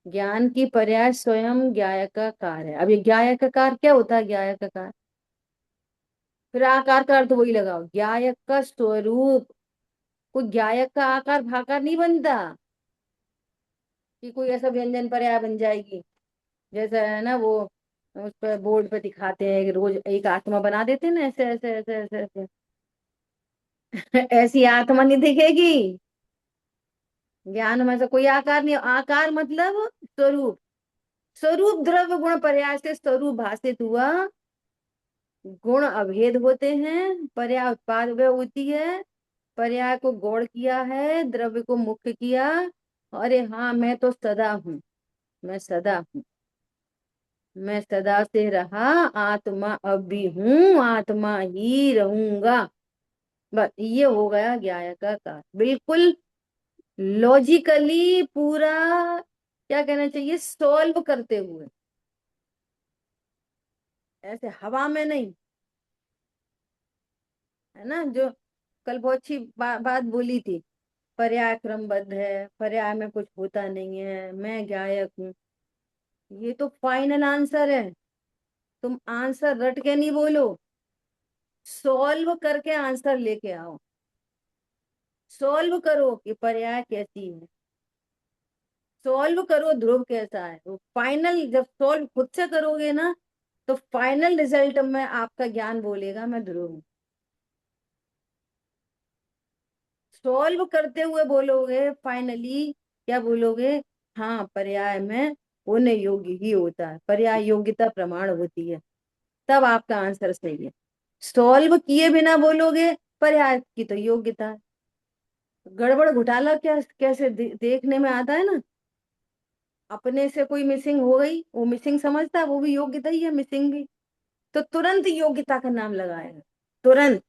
Speaker 1: ज्ञान की पर्याय स्वयं गायकाकार है। अब ये गायकाकार क्या होता है? गायकाकार, फिर आकार का अर्थ वही लगाओ, गायक का स्वरूप। कोई गायक का आकार भाकार नहीं बनता कि कोई ऐसा व्यंजन पर्याय बन जाएगी। जैसा है ना वो, उस पर बोर्ड पे दिखाते हैं कि रोज एक आत्मा बना देते हैं ना, ऐसे ऐसे ऐसे ऐसे ऐसे। ऐसी आत्मा नहीं दिखेगी। ज्ञान में से कोई आकार नहीं, आकार मतलब स्वरूप। स्वरूप द्रव्य गुण पर्याय से स्वरूप भाषित हुआ। गुण अभेद होते हैं, पर्याय उत्पाद व होती है। पर्याय को गौण किया है, द्रव्य को मुख्य किया। अरे हाँ, मैं तो सदा हूँ। मैं सदा हूँ। मैं सदा से रहा, आत्मा अब भी हूँ, आत्मा ही रहूंगा। बस ये हो गया ज्ञाय का कार्य, बिल्कुल लॉजिकली पूरा। क्या कहना चाहिए, सॉल्व करते हुए, ऐसे हवा में नहीं। है ना, जो कल बहुत अच्छी बात बोली थी। पर्याय क्रमबद्ध है, पर्याय में कुछ होता नहीं है, मैं गायक हूँ। ये तो फाइनल आंसर है। तुम आंसर रट के नहीं बोलो, सॉल्व करके आंसर लेके आओ। सॉल्व करो कि पर्याय कैसी है, सॉल्व करो ध्रुव कैसा है। वो फाइनल जब सॉल्व खुद से करोगे ना, तो फाइनल रिजल्ट में आपका ज्ञान बोलेगा मैं ध्रुव हूँ। सॉल्व करते हुए बोलोगे फाइनली, क्या बोलोगे, हाँ पर्याय में होने योग्य ही होता है, पर्याय योग्यता प्रमाण होती है। तब आपका आंसर सही है। सॉल्व किए बिना बोलोगे पर्याय की तो योग्यता है। गड़बड़ घोटाला क्या कैसे देखने में आता है ना। अपने से कोई मिसिंग हो गई, वो मिसिंग समझता है, वो भी योग्यता ही है मिसिंग भी। तो तुरंत योग्यता का नाम लगाएगा, तुरंत।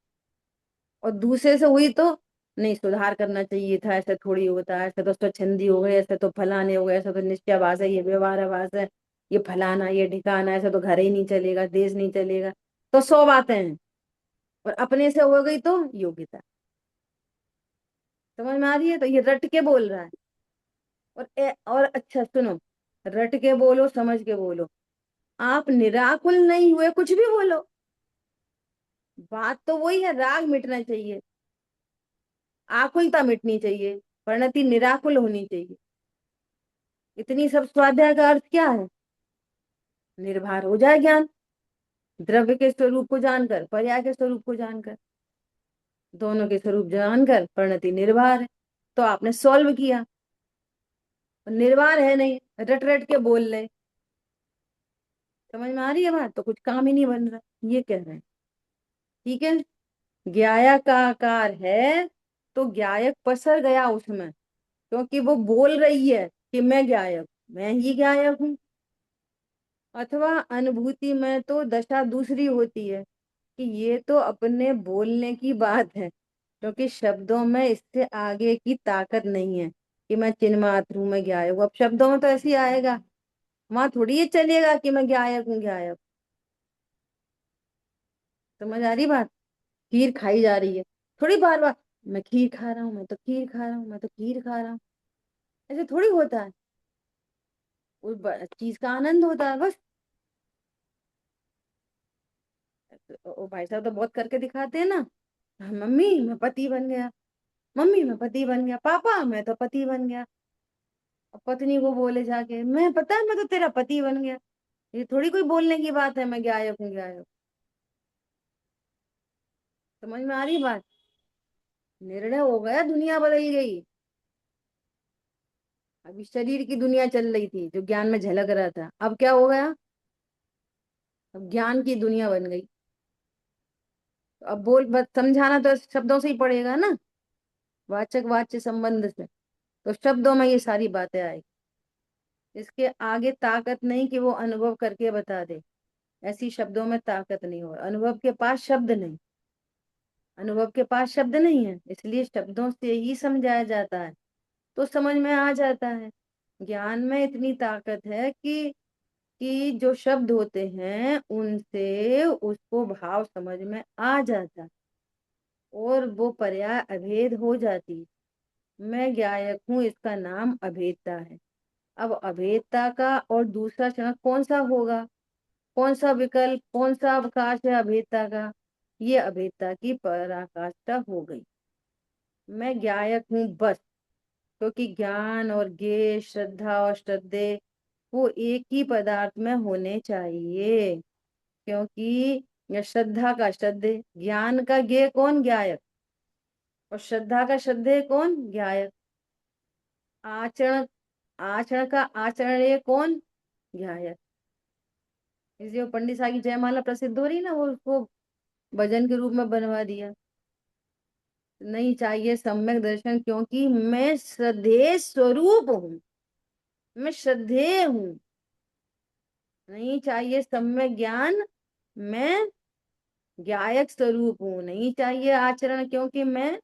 Speaker 1: और दूसरे से हुई तो नहीं, सुधार करना चाहिए था, ऐसा थोड़ी होता है, ऐसा तो स्वच्छंदी हो गए, ऐसा तो फलाने हो गए, ऐसा तो निश्चयवास है, ये व्यवहारवास है, ये फलाना ये ठिकाना, ऐसा तो घर ही नहीं चलेगा, देश नहीं चलेगा। तो 100 बातें हैं। और अपने से हो गई तो योग्यता। समझ में आ रही है, तो ये रट के बोल रहा है। और अच्छा सुनो, रट के बोलो, समझ के बोलो। आप निराकुल नहीं हुए, कुछ भी बोलो, बात तो वही है, राग मिटना चाहिए, आकुलता मिटनी चाहिए, परिणति निराकुल होनी चाहिए। इतनी सब स्वाध्याय का अर्थ क्या है, निर्भर हो जाए ज्ञान। द्रव्य के स्वरूप को जानकर, पर्याय के स्वरूप को जानकर, दोनों के स्वरूप जानकर परिणति निर्भर है। तो आपने सॉल्व किया। निर्भर है नहीं, रट रट के बोल ले। समझ में आ रही है बात, तो कुछ काम ही नहीं बन रहा, ये कह रहे हैं। ठीक है। ज्ञाया का आकार है, तो ज्ञायक पसर गया उसमें, क्योंकि वो बोल रही है कि मैं गायक, मैं ही गायक हूँ। अथवा अनुभूति में तो दशा दूसरी होती है, कि ये तो अपने बोलने की बात है, क्योंकि शब्दों में इससे आगे की ताकत नहीं है कि मैं चिन्मात्र हूँ, मैं गायक हूँ। अब शब्दों में तो ऐसे ही आएगा, वहां थोड़ी ये चलेगा कि मैं गायक हूँ गायक। समझ आ रही बात। खीर खाई जा रही है, थोड़ी बार बार मैं खीर खा रहा हूँ, मैं तो खीर खा रहा हूँ, मैं तो खीर खा रहा हूँ, ऐसे थोड़ी होता है। उस चीज का आनंद होता है बस। ओ भाई साहब तो बहुत करके दिखाते हैं ना, मम्मी मैं पति बन गया, मम्मी मैं पति बन गया, पापा मैं तो पति बन गया। और पत्नी को बोले जाके, मैं पता है मैं तो तेरा पति बन गया। ये थोड़ी कोई बोलने की बात है, मैं गायक हूँ गायक। समझ में आ रही बात। निर्णय हो गया, दुनिया बदल गई। अभी शरीर की दुनिया चल रही थी जो ज्ञान में झलक रहा था, अब क्या हो गया, अब ज्ञान की दुनिया बन गई। तो अब बोल बस समझाना तो शब्दों से ही पड़ेगा ना, वाचक वाच्य संबंध से। तो शब्दों में ये सारी बातें आएगी। इसके आगे ताकत नहीं कि वो अनुभव करके बता दे, ऐसी शब्दों में ताकत नहीं हो, अनुभव के पास शब्द नहीं, अनुभव के पास शब्द नहीं है, इसलिए शब्दों से ही समझाया जाता है, तो समझ में आ जाता है। ज्ञान में इतनी ताकत है कि जो शब्द होते हैं उनसे उसको भाव समझ में आ जाता है, और वो पर्याय अभेद हो जाती है। मैं गायक हूँ, इसका नाम अभेदता है। अब अभेदता का और दूसरा चरण कौन सा होगा, कौन सा विकल्प, कौन सा अवकाश है अभेदता का, ये अभेदता की पराकाष्ठा हो गई। मैं गायक हूँ बस, क्योंकि ज्ञान और ज्ञेय, श्रद्धा और श्रद्धे, वो एक ही पदार्थ में होने चाहिए। क्योंकि ये श्रद्धा का श्रद्धे, ज्ञान का ज्ञेय कौन, गायक। और श्रद्धा का श्रद्धेय कौन? ज्ञायक। आचरण, आचरण का आचरणीय कौन? ज्ञायक। इसलिए वो पंडित साहब की जयमाला प्रसिद्ध हो रही है ना, वो उसको भजन के रूप में बनवा दिया। नहीं चाहिए सम्यक दर्शन, क्योंकि मैं श्रद्धेय स्वरूप हूँ, मैं श्रद्धेय हूँ। नहीं चाहिए सम्यक ज्ञान, मैं ज्ञायक स्वरूप हूँ। नहीं चाहिए आचरण, क्योंकि मैं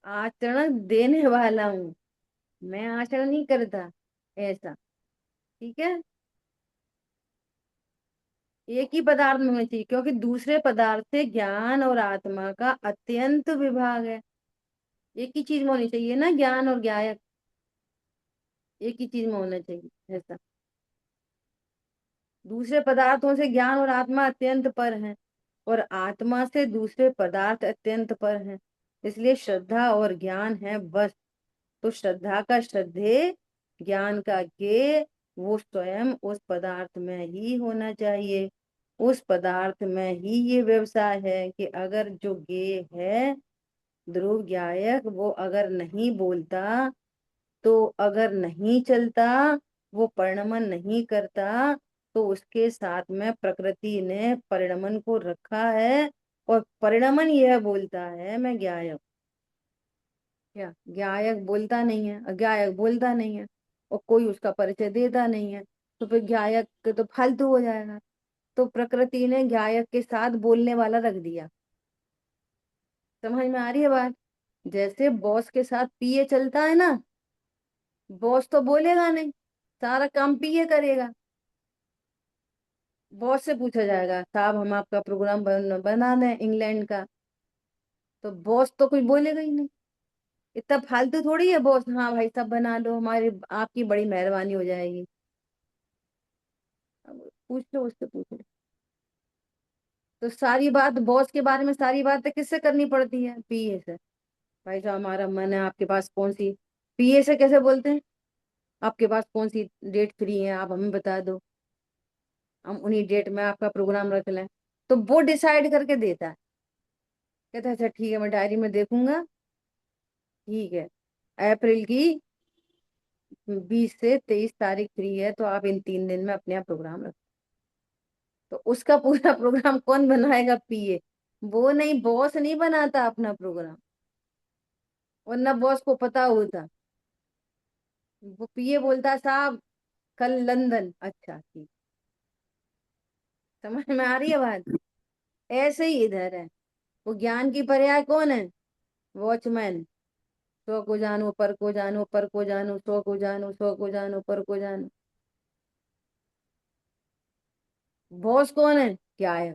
Speaker 1: आचरण देने वाला हूँ, मैं आचरण नहीं करता। ऐसा, ठीक है। एक ही पदार्थ में होना चाहिए, क्योंकि दूसरे पदार्थ से ज्ञान और आत्मा का अत्यंत विभाग है। एक ही चीज में होनी चाहिए ना, ज्ञान और ज्ञायक एक ही चीज में होना चाहिए। ऐसा, दूसरे पदार्थों से ज्ञान और आत्मा अत्यंत पर हैं, और आत्मा से दूसरे पदार्थ अत्यंत पर हैं। इसलिए श्रद्धा और ज्ञान है बस। तो श्रद्धा का श्रद्धेय, ज्ञान का ज्ञेय, वो स्वयं उस पदार्थ में ही होना चाहिए। उस पदार्थ में ही ये व्यवसाय है कि अगर जो ज्ञेय है, ध्रुव ज्ञायक, वो अगर नहीं बोलता, तो अगर नहीं चलता, वो परिणमन नहीं करता, तो उसके साथ में प्रकृति ने परिणमन को रखा है। और परिणमन यह बोलता है मैं ज्ञायक। क्या ज्ञायक बोलता नहीं है, अज्ञायक बोलता नहीं है, और कोई उसका परिचय देता नहीं है, तो फिर ज्ञायक तो फालतू हो जाएगा। तो प्रकृति ने ज्ञायक के साथ बोलने वाला रख दिया। समझ में आ रही है बात? जैसे बॉस के साथ पीए चलता है ना, बॉस तो बोलेगा नहीं, सारा काम पीए करेगा। बॉस से पूछा जाएगा साहब हम आपका प्रोग्राम बना दें इंग्लैंड का, तो बॉस तो कुछ बोलेगा ही नहीं। इतना फालतू थोड़ी है बॉस, हाँ भाई साहब बना लो, हमारी आपकी बड़ी मेहरबानी हो जाएगी। अब पूछ लो, उससे पूछ लो। तो सारी बात बॉस के बारे में, सारी बातें किससे करनी पड़ती है? पीए से। भाई साहब हमारा मन है, आपके पास कौन सी, पीए से कैसे बोलते हैं, आपके पास कौन सी डेट फ्री है, आप हमें बता दो, हम उन्हीं डेट में आपका प्रोग्राम रख लें। तो वो डिसाइड करके देता है, कहता है अच्छा ठीक है, मैं डायरी में देखूंगा, ठीक है, अप्रैल की 20 से 23 तारीख फ्री है, तो आप इन 3 दिन में अपने यहाँ प्रोग्राम रखो। तो उसका पूरा प्रोग्राम कौन बनाएगा? पीए। वो नहीं, बॉस नहीं बनाता अपना प्रोग्राम, वरना बॉस को पता होता। वो पीए बोलता साहब कल लंदन, अच्छा ठीक। समझ में आ रही है बात? ऐसे ही इधर है। वो ज्ञान की पर्याय कौन है? वॉचमैन। सो को जानो पर को जानो, पर को जानो सो को जानो, सो को जानो पर को जानो। बॉस कौन है? क्या है?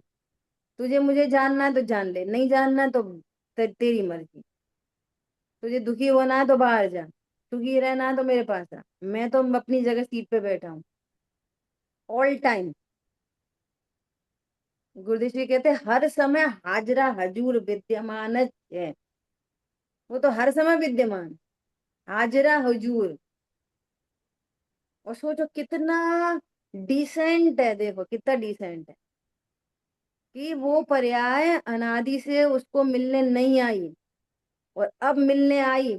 Speaker 1: तुझे मुझे जानना है तो जान ले, नहीं जानना है तो तेरी मर्जी। तुझे दुखी होना है तो बाहर जा, सुखी रहना है तो मेरे पास आ। मैं तो अपनी जगह सीट पे बैठा हूँ ऑल टाइम। गुरुदेव जी कहते हैं, हर समय हाजरा हजूर विद्यमान है। वो तो हर समय विद्यमान, हाजरा हुजूर। और सोचो कितना डिसेंट है, देखो कितना डिसेंट है, कि वो पर्याय अनादि से उसको मिलने नहीं आई, और अब मिलने आई।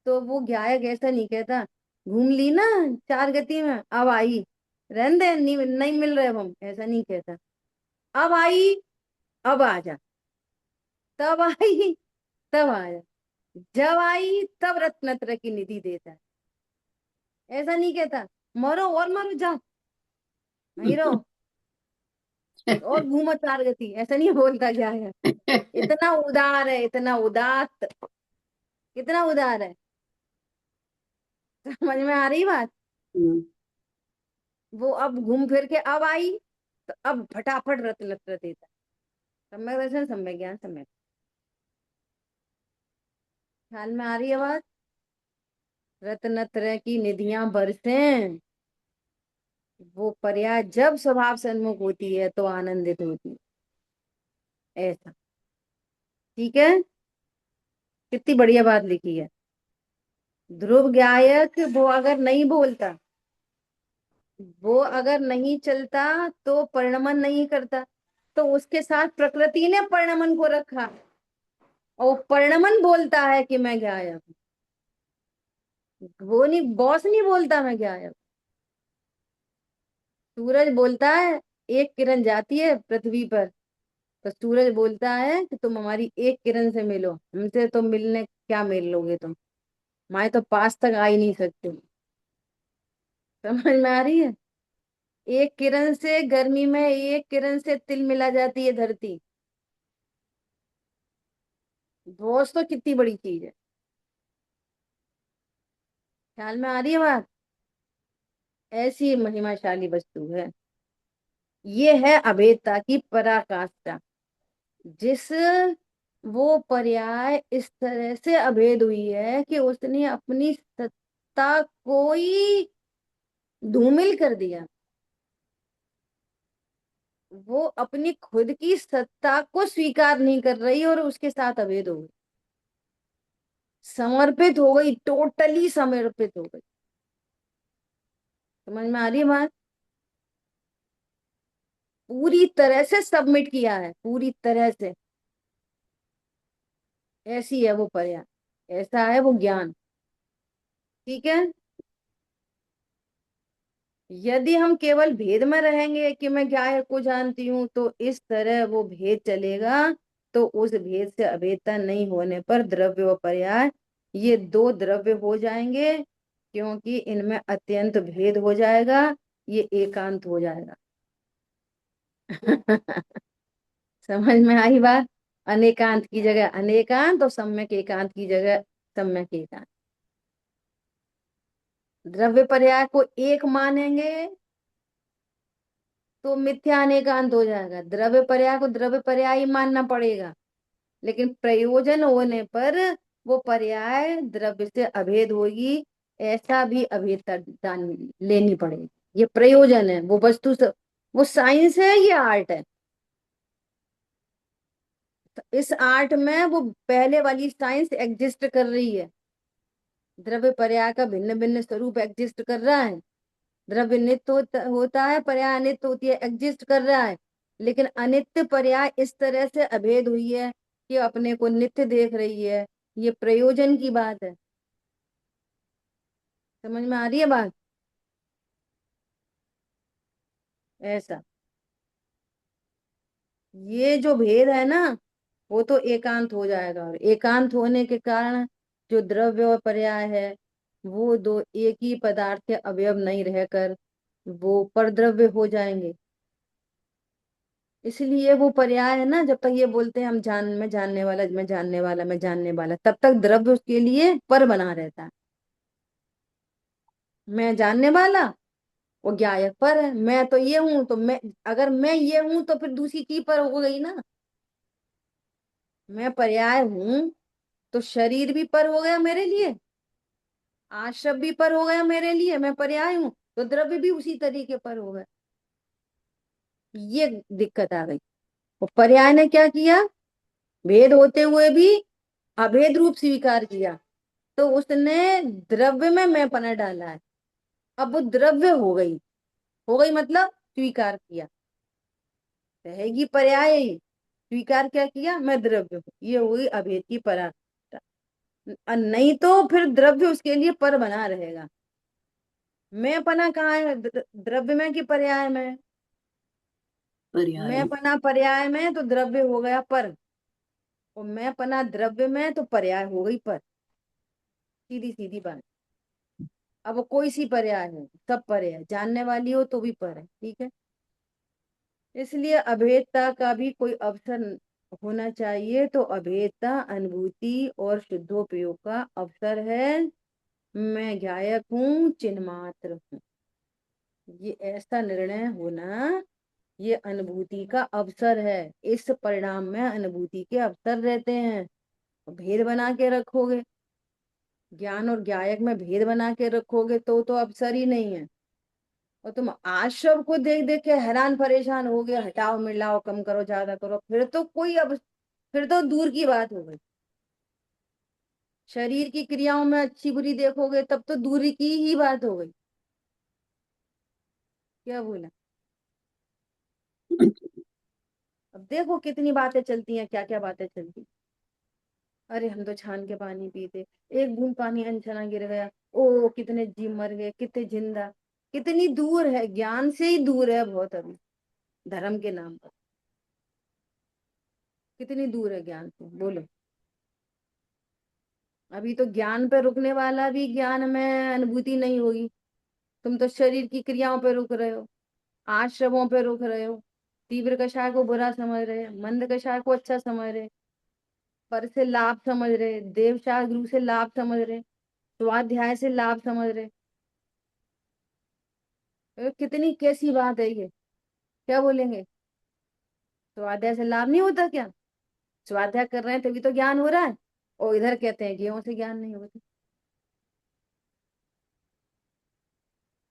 Speaker 1: तो वो गायक ऐसा नहीं कहता घूम ली ना 4 गति में अब आई, रहने दे, नहीं मिल रहे अब हम, ऐसा नहीं कहता। अब आई, अब आ जा, तब आई, तब आ जा, जब आई तब रत्नत्र की निधि देता है। ऐसा नहीं कहता मरो और मरो जाओ, वहीं रहो और घूमो 4 गति, ऐसा नहीं बोलता क्या है। इतना उदार है, इतना उदात, कितना उदार है। समझ में आ रही बात?
Speaker 2: हम्म।
Speaker 1: वो अब घूम फिर के अब आई, तो अब फटाफट रत्नत्र देता है। सम्यक दर्शन, सम्यक ज्ञान, सम्यक। ख्याल में आ रही है बात? रत्नत्रय की निधियां बरसें, वो पर्याय जब स्वभाव सन्मुख होती है तो आनंदित होती है। ऐसा, ठीक है। कितनी बढ़िया बात लिखी है। ध्रुव गायक वो अगर नहीं बोलता, वो अगर नहीं चलता, तो परिणमन नहीं करता, तो उसके साथ प्रकृति ने परिणमन को रखा। और परिणमन बोलता है कि मैं गायब हूँ। वो नहीं, बॉस नहीं बोलता मैं गायब हूँ। सूरज बोलता है, एक किरण जाती है पृथ्वी पर, तो सूरज बोलता है कि तुम हमारी एक किरण से मिलो, हमसे तो मिलने क्या मिल लोगे तुम, हमारे तो पास तक आ ही नहीं सकते। समझ में आ रही है? एक किरण से, गर्मी में एक किरण से तिल मिला जाती है धरती। दोस्त तो कितनी बड़ी चीज है। ख्याल में आ रही है बात? ऐसी महिमाशाली वस्तु है। ये है अभेदता की पराकाष्ठा। जिस, वो पर्याय इस तरह से अभेद हुई है कि उसने अपनी सत्ता को ही धूमिल कर दिया। वो अपनी खुद की सत्ता को स्वीकार नहीं कर रही और उसके साथ अभेद हो गई, समर्पित हो गई, टोटली समर्पित हो गई। समझ में आ रही है बात? पूरी तरह से सबमिट किया है, पूरी तरह से। ऐसी है वो पर्याय, ऐसा है वो ज्ञान। ठीक है। यदि हम केवल भेद में रहेंगे कि मैं गाय को जानती हूँ, तो इस तरह वो भेद चलेगा। तो उस भेद से अभेदता नहीं होने पर द्रव्य व पर्याय, ये दो द्रव्य हो जाएंगे, क्योंकि इनमें अत्यंत भेद हो जाएगा, ये एकांत हो जाएगा। समझ में आई बात? अनेकांत की जगह अनेकांत, और सम्यक एकांत की जगह सम्यक एकांत। द्रव्य पर्याय को एक मानेंगे तो मिथ्या अनेकांत हो जाएगा, द्रव्य पर्याय को द्रव्य पर्याय ही मानना पड़ेगा। लेकिन प्रयोजन होने पर वो पर्याय द्रव्य से अभेद होगी, ऐसा भी अभेदता लेनी पड़ेगी। ये प्रयोजन है, वो वस्तु से, वो साइंस है, ये आर्ट है। तो इस आर्ट में वो पहले वाली साइंस एग्जिस्ट कर रही है। द्रव्य पर्याय का भिन्न भिन्न स्वरूप एग्जिस्ट कर रहा है। द्रव्य नित्य होता है, पर्याय अनित्य होती है, एग्जिस्ट कर रहा है। लेकिन अनित्य पर्याय इस तरह से अभेद हुई है कि अपने को नित्य देख रही है। ये प्रयोजन की बात है। समझ में आ रही है बात? ऐसा, ये जो भेद है ना, वो तो एकांत हो जाएगा, और एकांत होने के कारण जो द्रव्य और पर्याय है, वो दो एक ही पदार्थ के अवयव नहीं रहकर वो परद्रव्य हो जाएंगे। इसलिए वो पर्याय है ना, जब तक ये बोलते हैं हम मैं जानने वाला, मैं जानने वाला, मैं जानने वाला, तब तक द्रव्य उसके लिए पर बना रहता है। मैं जानने वाला, वो ज्ञायक पर है। मैं तो ये हूं, तो मैं, अगर मैं ये हूं तो फिर दूसरी की पर हो गई ना। मैं पर्याय हूं तो शरीर भी पर हो गया मेरे लिए, आश्रम भी पर हो गया मेरे लिए, मैं पर्याय हूं, तो द्रव्य भी उसी तरीके पर हो गया। ये दिक्कत आ गई। वो पर्याय ने क्या किया, भेद होते हुए भी अभेद रूप स्वीकार किया, तो उसने द्रव्य में मैं पना डाला है। अब वो द्रव्य हो गई, हो गई मतलब स्वीकार किया, रहेगी पर्याय ही। स्वीकार क्या किया, मैं द्रव्य हूँ, ये हुई अभेद की पराकाष्ठा। नहीं तो फिर द्रव्य उसके लिए पर बना रहेगा। मैं पना कहाँ है, द्रव्य में कि पर्याय में?
Speaker 2: पर्याय।
Speaker 1: मैं पना पर्याय में, तो द्रव्य हो गया पर, और मैं पना द्रव्य में, तो पर्याय हो गई पर। सीधी सीधी बात। अब वो कोई सी पर्याय है, सब पर है, जानने वाली हो तो भी पर है, ठीक है। इसलिए अभेदता का भी कोई अवसर होना चाहिए, तो अभेदता अनुभूति और शुद्धोपयोग का अवसर है। मैं गायक हूँ, चिन्ह मात्र हूँ, ये ऐसा निर्णय होना, ये अनुभूति का अवसर है। इस परिणाम में अनुभूति के अवसर रहते हैं। भेद बना के रखोगे, ज्ञान और ज्ञायक में भेद बना के रखोगे, तो अवसर ही नहीं है। और तुम आश्रम को देख देख के हैरान परेशान हो गए, हटाओ मिलाओ कम करो ज्यादा करो, फिर तो कोई, अब फिर तो दूर की बात हो गई। शरीर की क्रियाओं में अच्छी बुरी देखोगे, तब तो दूरी की ही बात हो गई। क्या बोला? अब देखो कितनी बातें चलती हैं, क्या क्या बातें चलती। अरे हम तो छान के पानी पीते, एक बूंद पानी अनछना गिर गया, ओ कितने जीव मर गए, कितने जिंदा। कितनी दूर है, ज्ञान से ही दूर है बहुत अभी, धर्म के नाम पर। कितनी दूर है ज्ञान से, बोलो। अभी तो ज्ञान पे रुकने वाला भी ज्ञान में अनुभूति नहीं होगी। तुम तो शरीर की क्रियाओं पे रुक रहे हो, आश्रमों पे रुक रहे हो, तीव्र कषाय को बुरा समझ रहे, मंद कषाय को अच्छा समझ रहे, पर से लाभ समझ रहे, देव गुरु से लाभ समझ रहे, स्वाध्याय से लाभ समझ रहे। कितनी कैसी बात है ये, क्या बोलेंगे? स्वाध्याय से लाभ नहीं होता क्या? स्वाध्याय कर रहे हैं तभी तो ज्ञान हो रहा है, और इधर कहते हैं गेहूं से ज्ञान नहीं होता।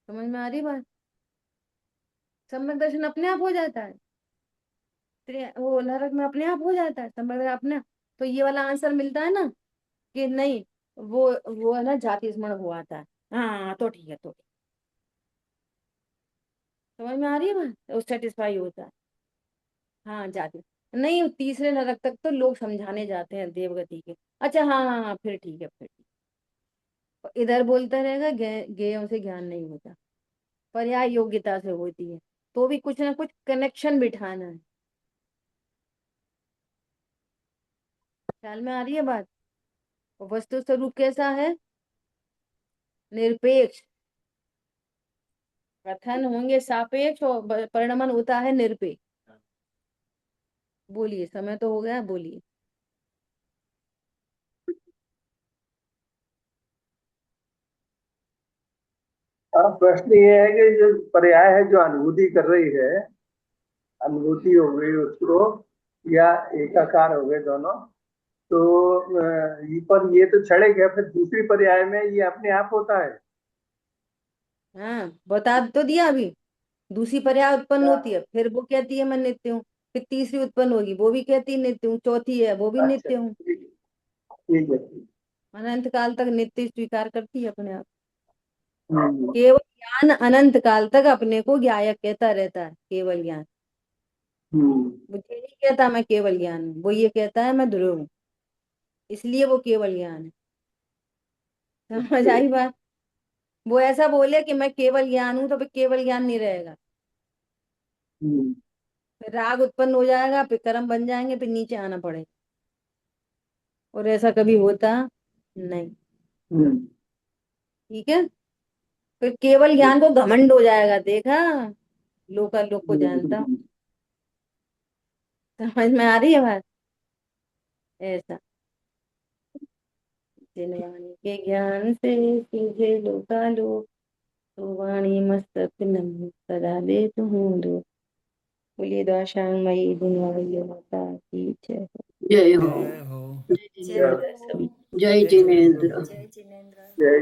Speaker 1: समझ में आ रही बात? सम्यक दर्शन अपने आप हो जाता है, वो नरक में अपने आप हो जाता है सम्यक दर्शन अपने। तो ये वाला आंसर मिलता है ना, कि नहीं, वो है ना जाति स्मरण हुआ था। हाँ तो ठीक है, तो समझ में आ रही है बात, तो सेटिस्फाई होता है। हाँ जाति, नहीं तीसरे नरक तक तो लोग समझाने जाते हैं देवगति के। अच्छा हाँ हाँ हाँ, फिर ठीक है, फिर ठीक है। इधर बोलता रहेगा गेयों से ज्ञान नहीं होता, पर्याय योग्यता से होती है, तो भी कुछ ना कुछ कनेक्शन बिठाना है। ख्याल में आ रही है बात? और वस्तु स्वरूप कैसा है? निरपेक्ष। कथन होंगे सापेक्ष और परिणमन होता है निरपेक्ष। बोलिए, समय तो हो गया, बोलिए।
Speaker 2: अब प्रश्न ये है कि जो पर्याय है, जो अनुभूति कर रही है, अनुभूति हो गई उसको, या एकाकार हो गए दोनों, तो ये पर ये तो क्षणिक है, फिर दूसरी पर्याय में ये अपने आप होता है।
Speaker 1: हाँ बता तो दिया अभी। दूसरी पर्याय उत्पन्न
Speaker 2: क्या?
Speaker 1: होती है, फिर वो कहती है मैं नित्य हूँ। फिर तीसरी उत्पन्न होगी, वो भी कहती है नित्य हूँ। चौथी है, वो भी
Speaker 2: अच्छा
Speaker 1: नित्य हूँ।
Speaker 2: ठीक, ठीक है ठीक।
Speaker 1: अनंत काल तक नित्य स्वीकार करती है अपने आप।
Speaker 2: हम्म।
Speaker 1: केवल ज्ञान अनंत काल तक अपने को ज्ञायक कहता रहता है, केवल ज्ञान।
Speaker 2: हम्म।
Speaker 1: वो ये नहीं कहता मैं केवल ज्ञान हूँ, वो ये कहता है मैं ध्रुव हूँ, इसलिए वो केवल ज्ञान है। समझ
Speaker 2: ओके।
Speaker 1: आई बात? वो ऐसा बोले कि मैं केवल ज्ञान हूं, तो फिर केवल ज्ञान नहीं रहेगा।
Speaker 2: हम्म।
Speaker 1: फिर राग उत्पन्न हो जाएगा, फिर कर्म बन जाएंगे, फिर नीचे आना पड़ेगा। और ऐसा कभी होता नहीं।
Speaker 2: हम्म।
Speaker 1: ठीक है। फिर केवल ज्ञान को घमंड हो जाएगा, देखा, लोका लोक को जानता हूँ।
Speaker 2: हम्म।
Speaker 1: समझ में आ रही है बात? ऐसा, जिन वाणी के ज्ञान से सूझे लोका लोक, तो वाणी मस्तक नम सदा देत हूँ दो। बोलिए द्वाशांग दुनिया भैया माता की जय।
Speaker 3: जय हो।
Speaker 4: जय हो।
Speaker 3: जय
Speaker 1: जय
Speaker 3: जिनेन्द्र।
Speaker 1: माता सभी।
Speaker 3: जय
Speaker 4: जय जिनेन्द्र।
Speaker 3: जिनेन्द्र।
Speaker 1: जय जिनेन्द्र।
Speaker 2: जय